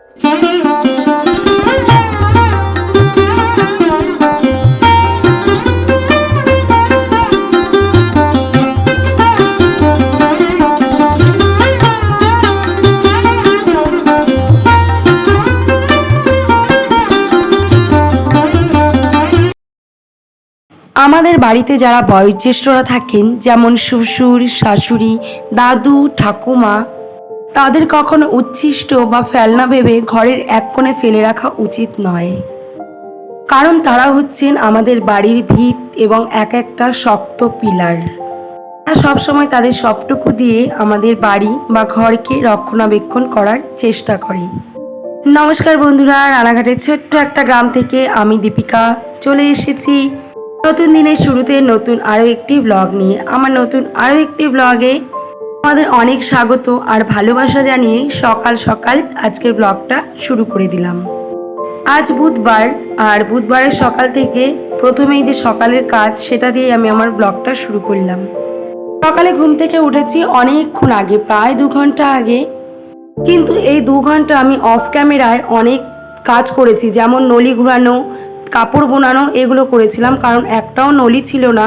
আমাদের বাড়িতে যারা বয়োজ্যেষ্ঠরা থাকেন, যেমন শ্বশুর, শাশুড়ি, দাদু, ঠাকুমা, তাদের কখনো উচ্ছিষ্ট বা ফেলনা ভেবে ঘরের এক কোণে ফেলে রাখা উচিত নয়। কারণ তারা হচ্ছেন আমাদের বাড়ির ভিত এবং এক একটা শক্ত পিলার। তারা সবসময় তাদের সবটুকু দিয়ে আমাদের বাড়ি বা ঘরকে রক্ষণাবেক্ষণ করার চেষ্টা করে। নমস্কার বন্ধুরা, রানাঘাটের ছোট্ট একটা গ্রাম থেকে আমি দীপিকা চলে এসেছি নতুন দিনের শুরুতে নতুন আরও একটি ব্লগ নিয়ে। আমার নতুন আরও একটি ব্লগে আমাদের অনেক স্বাগত আর ভালোবাসা জানিয়ে সকাল সকাল আজকের ব্লগটা শুরু করে দিলাম। আজ বুধবার, আর বুধবারের সকাল থেকে প্রথমেই যে সকালের কাজ সেটা দিয়ে আমি আমার ব্লগটা শুরু করলাম। সকালে ঘুম থেকে উঠেছি অনেকক্ষণ আগে, প্রায় 2 ঘন্টা আগে, কিন্তু এই 2 ঘন্টা আমি অফ ক্যামেরায় অনেক কাজ করেছি, যেমন নলি ঘুরানো, কাপড় বোনানো, এগুলো করেছিলাম। কারণ একটাও নলি ছিল না,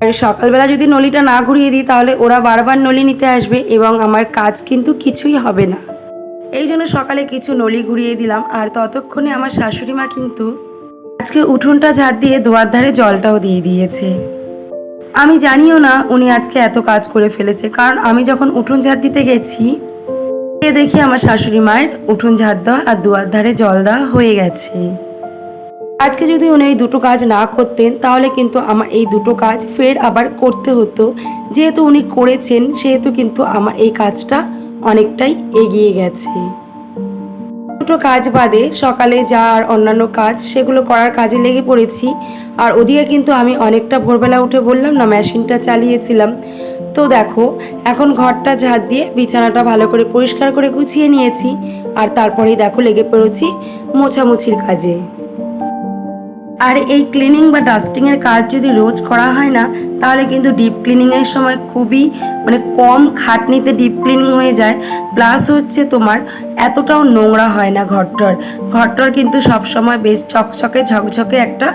আর সকালবেলা যদি নলিটা না ঘুরিয়ে দিই তাহলে ওরা বারবার নলি নিতে আসবে এবং আমার কাজ কিন্তু কিছুই হবে না। এই জন্য সকালে কিছু নলি ঘুরিয়ে দিলাম। আর ততক্ষণে আমার শাশুড়ি মা কিন্তু আজকে উঠোনটা ঝাড় দিয়ে দোয়ার ধারে জলটাও দিয়ে দিয়েছে। আমি জানিও না উনি আজকে এত কাজ করে ফেলেছে, কারণ আমি যখন উঠোন ঝাড় দিতে গেছি দেখি আমার শাশুড়ি মায়ের উঠোন ঝাড় দেওয়া আর দুয়ার ধারে জল দেওয়া হয়ে গেছে। আজকে যদি উনি এই দুটো কাজ না করতেন তাহলে কিন্তু আমার এই দুটো কাজ ফের আবার করতে হতো। যেহেতু উনি করেছেন সেহেতু কিন্তু আমার এই কাজটা অনেকটাই এগিয়ে গেছে। দুটো কাজ বাদে সকালে যা আর অন্যান্য কাজ সেগুলো করার কাজে লেগে পড়েছি। আর ওদিকে কিন্তু আমি অনেকটা ভোরবেলা উঠে বললাম না, মেশিনটা চালিয়েছিলাম। তো দেখো এখন ঘরটা ঝাড় দিয়ে বিছানাটা ভালো করে পরিষ্কার করে গুছিয়ে নিয়েছি। আর তারপরেই দেখো লেগে পড়েছি মোছামুছির কাজে। আর এই ক্লিনিং বা ডাস্টিংয়ের কাজ যদি রোজ করা হয় না তাহলে কিন্তু ডিপ ক্লিনিংয়ের সময় খুবই কম খাটনিতে ডিপ ক্লিনিং হয়ে যায়। প্লাস হচ্ছে তোমার এতটাও নোংরা হয় না ঘরটর কিন্তু সবসময় বেশ চকচকে ঝকঝকে একটা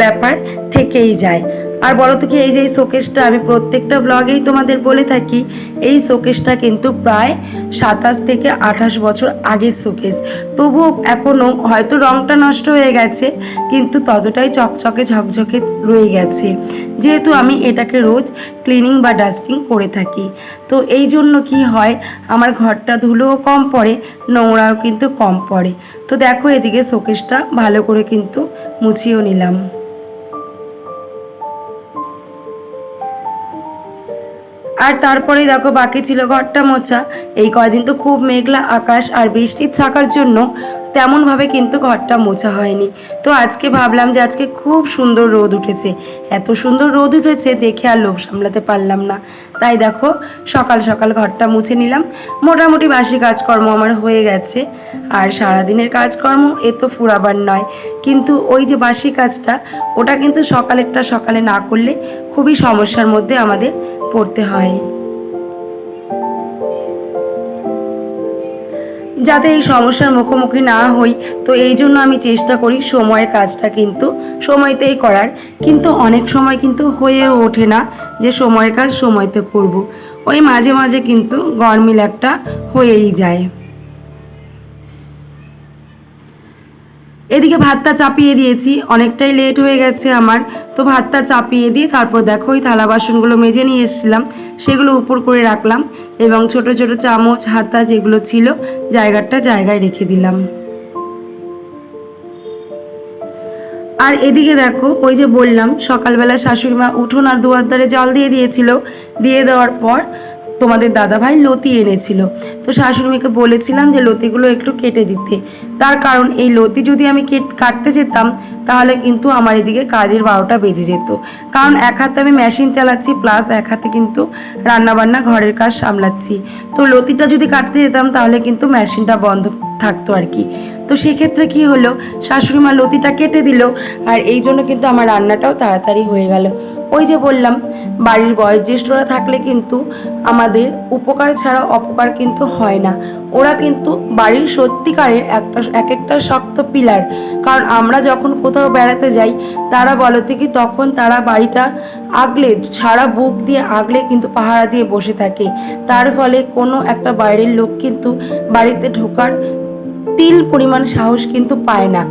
ব্যাপার থেকেই যায়। আর বলো তো কি, এই যে এই শোকেসটা আমি প্রত্যেকটা ব্লগেই তোমাদের বলে থাকি, এই শোকেসটা কিন্তু প্রায় 27 থেকে 28 বছর আগের শোকেস। তবুও এখনও হয়তো রঙটা নষ্ট হয়ে গেছে কিন্তু ততটাই চকচকে ঝকঝকে রয়ে গেছে, যেহেতু আমি এটাকে রোজ ক্লিনিং বা ডাস্টিং করে থাকি। তো এই জন্য কি হয়, আমার ঘরটা ধুলোও কম পড়ে, নোংরাও কিন্তু কম পড়ে। তো দেখো এদিকে শোকেসটা ভালো করে কিন্তু মুছিয়েও নিলাম। আর তারপরে দেখো বাকি ছিল ঘরটা মোছা। এই কয়দিন তো খুব মেঘলা আকাশ আর বৃষ্টি থাকার জন্য তেমনভাবে কিন্তু ঘরটা মোছা হয়নি। তো আজকে ভাবলাম যে আজকে খুব সুন্দর রোদ উঠেছে, এত সুন্দর রোদ উঠেছে দেখে আর লোভ সামলাতে পারলাম না। তাই দেখো সকাল সকাল ঘরটা মুছে নিলাম। মোটামুটি বাসি কাজকর্ম আমার হয়ে গেছে। আর সারাদিনের কাজকর্ম এ তো ফুরাবার নয়, কিন্তু ওই যে বাসি কাজটা ওটা কিন্তু সকালেরটা সকালে না করলে খুবই সমস্যার মধ্যে আমাদের পড়তে হয়। যাতে এই সমস্যার মুখোমুখি না হই, তো এই জন্য আমি চেষ্টা করি সময়ের কাজটা কিন্তু সময়তেই করার। কিন্তু অনেক সময় কিন্তু হয়েও ওঠে না যে সময়ের কাজ সময়তে করব। ওই মাঝে মাঝে কিন্তু গরমিল একটা হয়েই যায়। এদিকে ভাতটা চাপিয়ে দিয়েছি, অনেকটাই লেট হয়ে গেছে আমার। তো ভাতটা চাপিয়ে দিয়ে তারপর দেখো ওই থালা বাসনগুলো মেজে নিয়ে এসেছিলাম, সেগুলো উপর করে রাখলাম এবং ছোট ছোট চামচ হাতা যেগুলো ছিল জায়গায় রেখে দিলাম। আর এদিকে দেখো ওই যে বললাম সকালবেলা শাশুড়ি মা উঠোন আর দুয়ার ধারে জল দিয়ে দিয়েছিল, দিয়ে দেওয়ার পর তোমাদের দাদাভাই লতি এনেছিল। তো শাশুড়িমাকে বলেছিলাম যে লতিগুলো একটু কেটে দিতে, তার কারণ এই লতি যদি আমি কাটতে যেতাম তাহলে কিন্তু আমার এদিকে কাজের 12টা বেজে যেত। কারণ এক হাতে আমি মেশিন চালাচ্ছি, প্লাস এক হাতে কিন্তু রান্নাবান্না ঘরের কাজ সামলাচ্ছি। তো লতিটা যদি কাটতে যেতাম তাহলে কিন্তু মেশিনটা বন্ধ থাকতো আর কি। তো সেক্ষেত্রে কি হলো, শাশুড়ি মা লতিটা কেটে দিল, আর এই জন্য কিন্তু আমার রান্নাটাও তাড়াতাড়ি হয়ে গেল। ওই যে বললাম, বাড়ির বয়োজ্যেষ্ঠরা থাকলে কিন্তু আমাদের উপকার ছাড়া অপকার কিন্তু হয় না। ওরা কিন্তু বাড়ির সত্যিকারের এক একটা শক্ত পিলার। কারণ আমরা যখন কোথাও বেড়াতে যাই, তারা বলো কি তখন তারা বাড়িটা আগলে, সারা বুক দিয়ে আগলে কিন্তু পাহারা দিয়ে বসে থাকে। তার ফলে কোনো একটা বাইরের লোক কিন্তু বাড়িতে ঢোকার তিল পরিমাণ সাহস কিন্তু পায় না।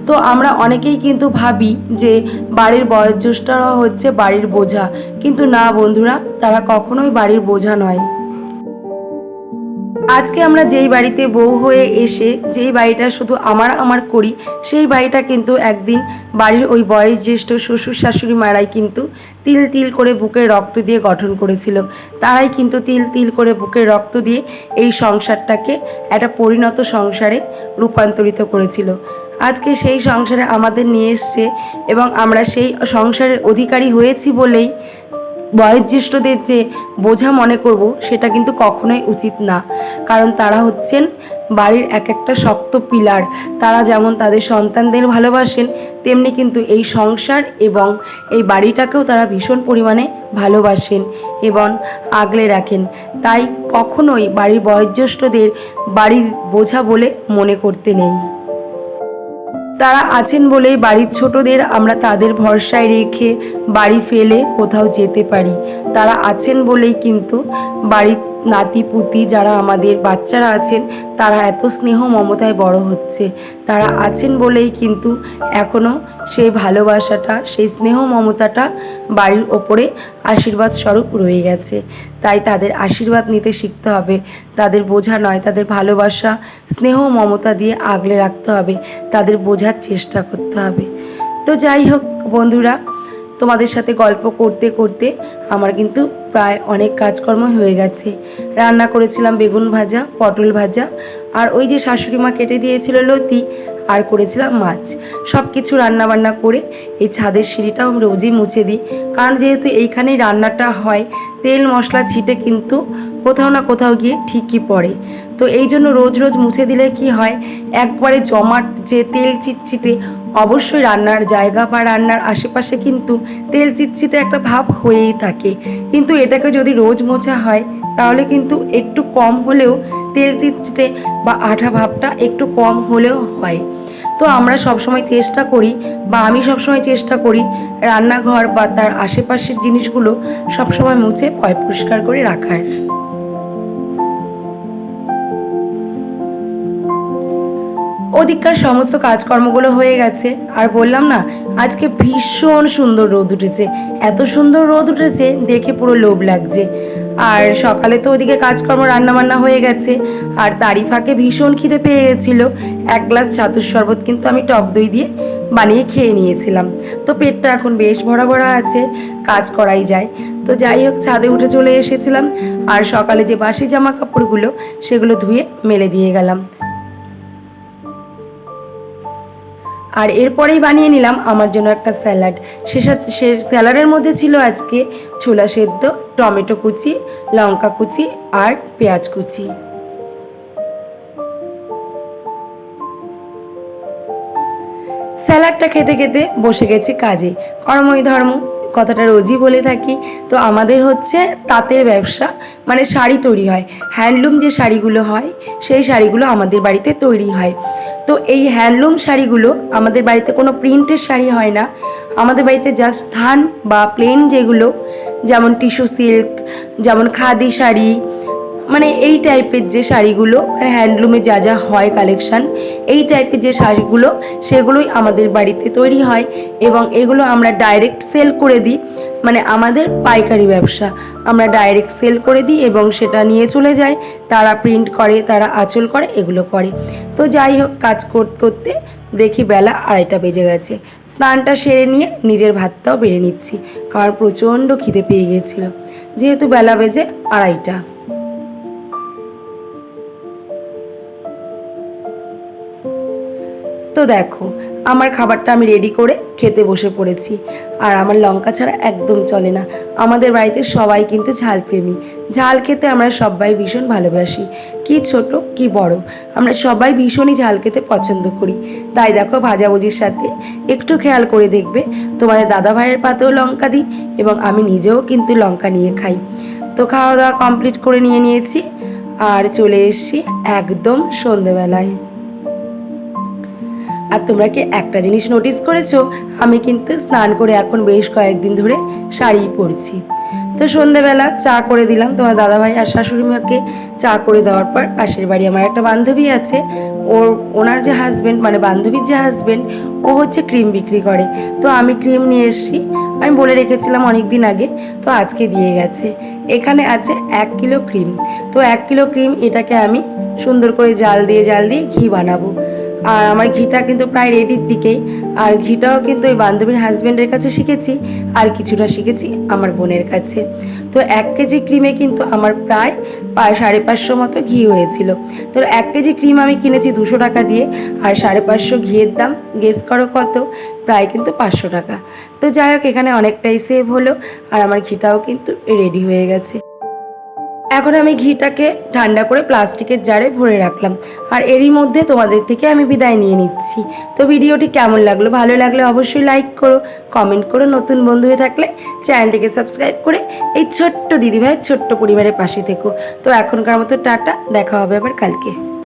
তো আমরা অনেকেই কিন্তু ভাবি যে বাড়ির বয়োজ্যেষ্ঠরা হচ্ছে বাড়ির বোঝা, কিন্তু না বন্ধুরা, তারা কখনোই বাড়ির বোঝা নয়। আজকে আমরা যেই বাড়িতে বউ হয়ে এসে যেই বাড়িটা শুধু আমার করি, সেই বাড়িটা কিন্তু একদিন বাড়ির ওই বয়োজ্যেষ্ঠ শ্বশুর শাশুড়ি মারাই কিন্তু তিল তিল করে বুকের রক্ত দিয়ে গঠন করেছিল। তারাই কিন্তু তিল তিল করে বুকের রক্ত দিয়ে এই সংসারটাকে একটা পরিণত সংসারে রূপান্তরিত করেছিল। আজকে সেই সংসারে আমাদের নিয়ে এসছে এবং আমরা সেই সংসারের অধিকারী হয়েছি বলেই বয়োজ্যেষ্ঠদের যে বোঝা মনে করব, সেটা কিন্তু কখনোই উচিত না। কারণ তারা হচ্ছেন বাড়ির এক একটা শক্ত পিলার। তারা যেমন তাদের সন্তানদের ভালোবাসেন, তেমনি কিন্তু এই সংসার এবং এই বাড়িটাকেও তারা ভীষণ পরিমাণে ভালোবাসেন এবং আগলে রাখেন। তাই কখনোই বাড়ির বয়োজ্যেষ্ঠদের বাড়ির বোঝা বলে মনে করতে নেই। তারা আছেন বলেই বাড়ির ছোটদের আমরা তাদের ভরসায় রেখে বাড়ি ফেলে কোথাও যেতে পারি। তারা আছেন বলেই কিন্তু বাড়ির নাতি পুতি যারা আমাদের বাচ্চারা আছেন, তারা এত স্নেহ মমতায় বড় হচ্ছে। তারা আছেন বলেই কিন্তু এখনও সেই ভালোবাসাটা, সেই স্নেহ মমতাটা বাড়ির ওপরে আশীর্বাদ স্বরূপ রয়ে গেছে। তাই তাদের আশীর্বাদ নিতে শিখতে হবে। তাদের বোঝা নয়, তাদের ভালোবাসা স্নেহ মমতা দিয়ে আগলে রাখতে হবে, তাদের বোঝার চেষ্টা করতে হবে। তো যাই হোক বন্ধুরা, তোমাদের সাথে গল্প করতে করতে আমার কিন্তু প্রায় অনেক কাজকর্ম হয়ে গেছে। রান্না করেছিলাম বেগুন ভাজা, পটল ভাজা, আর ওই যে শাশুড়ি মা কেটে দিয়েছিল লতি, আর করেছিলাম মাছ। সব কিছু রান্নাবান্না করে এই ছাদের সিঁড়িটাও আমি রোজই মুছে দিই। কারণ যেহেতু এইখানেই রান্নাটা হয়, তেল মশলা ছিটে কিন্তু কোথাও না কোথাও গিয়ে ঠিকই পড়ে। তো এই জন্য রোজ রোজ মুছে দিলে কি হয়, একবারে জমাট যে তেল চিটচিটে, অবশ্যই রান্নার জায়গা বা রান্নার আশেপাশে কিন্তু তেল চিটচিটে একটা ভাব হয়েই থাকে। কিন্তু এটাকে যদি রোজ মোছা হয়, তাহলে কিন্তু একটু কম হলেও তেল চিটচিটে বা আঠা ভাবটা একটু কম হলেও হয়। তো আমরা সবসময় চেষ্টা করি, বা আমি সবসময় চেষ্টা করি, রান্নাঘর বা তার আশেপাশের জিনিসগুলো সবসময় মুছে পরিষ্কার করে রাখার। ওদিককার সমস্ত কাজকর্মগুলো হয়ে গেছে। আর বললাম না, আজকে ভীষণ সুন্দর রোদ উঠেছে, এত সুন্দর রোদ উঠেছে দেখে পুরো লোভ লাগছে। আর সকালে তো ওদিকে কাজকর্ম রান্নাবান্না হয়ে গেছে, আর তারই ফাঁকে ভীষণ খিদে পেয়ে গেছিলো। এক গ্লাস ছাতুর শরবত কিন্তু আমি টক দই দিয়ে বানিয়ে খেয়ে নিয়েছিলাম। তো পেটটা এখন বেশ ভরা ভরা আছে, কাজ করাই যায়। তো যাই হোক, ছাদে উঠে চলে এসেছিলাম, আর সকালে যে বাসি জামা কাপড়গুলো সেগুলো ধুয়ে মেলে দিয়ে গেলাম। আর এরপরেই বানিয়ে নিলাম আমার জন্য একটা স্যালাড। সে স্যালাডের মধ্যে ছিল আজকে ছোলা সেদ্ধ, টমেটো কুচি, লঙ্কা কুচি আর পেঁয়াজ কুচি। স্যালাডটা খেতে খেতে বসে গেছি কাজে। কর্মই ধর্ম কথাটা রোজই বলে থাকি। তো আমাদের হচ্ছে তাঁতের ব্যবসা, মানে শাড়ি তৈরি হয়, হ্যান্ডলুম যে শাড়িগুলো হয় সেই শাড়িগুলো আমাদের বাড়িতে তৈরি হয়। তো এই হ্যান্ডলুম শাড়িগুলো আমাদের বাড়িতে কোনো প্রিন্টের শাড়ি হয় না। আমাদের বাড়িতে জাস্ট ধান বা প্লেন যেগুলো, যেমন টিস্যু সিল্ক, যেমন খাদি শাড়ি, মানে এই টাইপের যে শাড়িগুলো, মানে হ্যান্ডলুমে যা যা হয় কালেকশান, এই টাইপের যে শাড়িগুলো সেগুলোই আমাদের বাড়িতে তৈরি হয়। এবং এগুলো আমরা ডাইরেক্ট সেল করে দিই, মানে আমাদের পাইকারি ব্যবসা, আমরা ডাইরেক্ট সেল করে দিই এবং সেটা নিয়ে চলে যায়। তারা প্রিন্ট করে, তারা আঁচল করে, এগুলো করে। তো যাই হোক, কাজ করতে করতে দেখি বেলা 2:30 বেজে গেছে। স্নানটা সেরে নিয়ে নিজের ভাতটাও বেড়ে নিচ্ছি, কারণ প্রচণ্ড খিদে পেয়ে গেছিল, যেহেতু বেলা বেজে 2:30। তো তো দেখো আমার খাবারটা আমি রেডি করে খেতে বসে পড়েছি। আর আমার লঙ্কা ছাড়া একদম চলে না। আমাদের বাড়িতে সবাই কিন্তু ঝাল প্রেমী। ঝাল খেতে আমরা সবাই ভীষণ ভালোবাসি, কি ছোট কি বড়, আমরা সবাই ভীষণই ঝাল খেতে পছন্দ করি। তাই দেখো ভাজাভুজির সাথে একটু খেয়াল করে দেখবে তোমাদের দাদা ভাইয়ের পাতেও লঙ্কা দিই এবং আমি নিজেও কিন্তু লঙ্কা নিয়ে খাই। তো খাওয়া দাওয়া কমপ্লিট করে নিয়েছি আর চলে এসেছি একদম সন্ধেবেলায়। আর তোমরা কি একটা জিনিস নোটিস করেছো, আমি কিন্তু স্নান করে এখন বেশ কয়েকদিন ধরে শাড়ি পরছি। তো সন্ধেবেলা চা করে দিলাম তোমার দাদাভাই আর শাশুড়ি মাকে। চা করে দেওয়ার পর পাশের বাড়ি আমার একটা বান্ধবী আছে, ওনার যে হাজব্যান্ড মানে বান্ধবীর যে হাজব্যান্ড ও হচ্ছে ক্রিম বিক্রি করে। তো আমি ক্রিম নিয়ে এসেছি, আমি বলে রেখেছিলাম অনেক দিন আগে, তো আজকে দিয়ে গেছে। এখানে আছে 1 কিলো ক্রিম। তো 1 কিলো ক্রিম এটাকে আমি সুন্দর করে জাল দিয়ে ঘি বানাবো। আর আমার ঘিটা কিন্তু প্রায় রেডির দিকেই। আর ঘিটাও কিন্তু ওই বান্ধবীর হাজব্যান্ডের কাছে শিখেছি, আর কিছুটা শিখেছি আমার বোনের কাছে। তো 1 কেজি ক্রিমে কিন্তু আমার প্রায় 550 মতো ঘি হয়েছিল। তো 1 কেজি ক্রিম আমি কিনেছি 200 টাকা দিয়ে, আর 550 ঘিয়ের দাম গেস করো কত? প্রায় কিন্তু 500 টাকা। তো যাই হোক এখানে অনেকটাই সেভ হলো, আর আমার ঘিটাও কিন্তু রেডি হয়ে গেছে। এখন আমি ঘিটাকে ঠান্ডা করে প্লাস্টিকের জারে ভরে রাখলাম। আর এরই মধ্যে তোমাদের থেকে আমি বিদায় নিয়ে নিচ্ছি। তো ভিডিওটি কেমন লাগলো, ভালো লাগলে অবশ্যই লাইক করো, কমেন্ট করো, নতুন বন্ধু হয়ে থাকলে চ্যানেলটিকে সাবস্ক্রাইব করে এই ছোট্ট দিদিভাইয়ের ছোট্ট পরিবারের পাশে থেকো। তো এখনকার মতো টাটা, দেখা হবে আবার কালকে।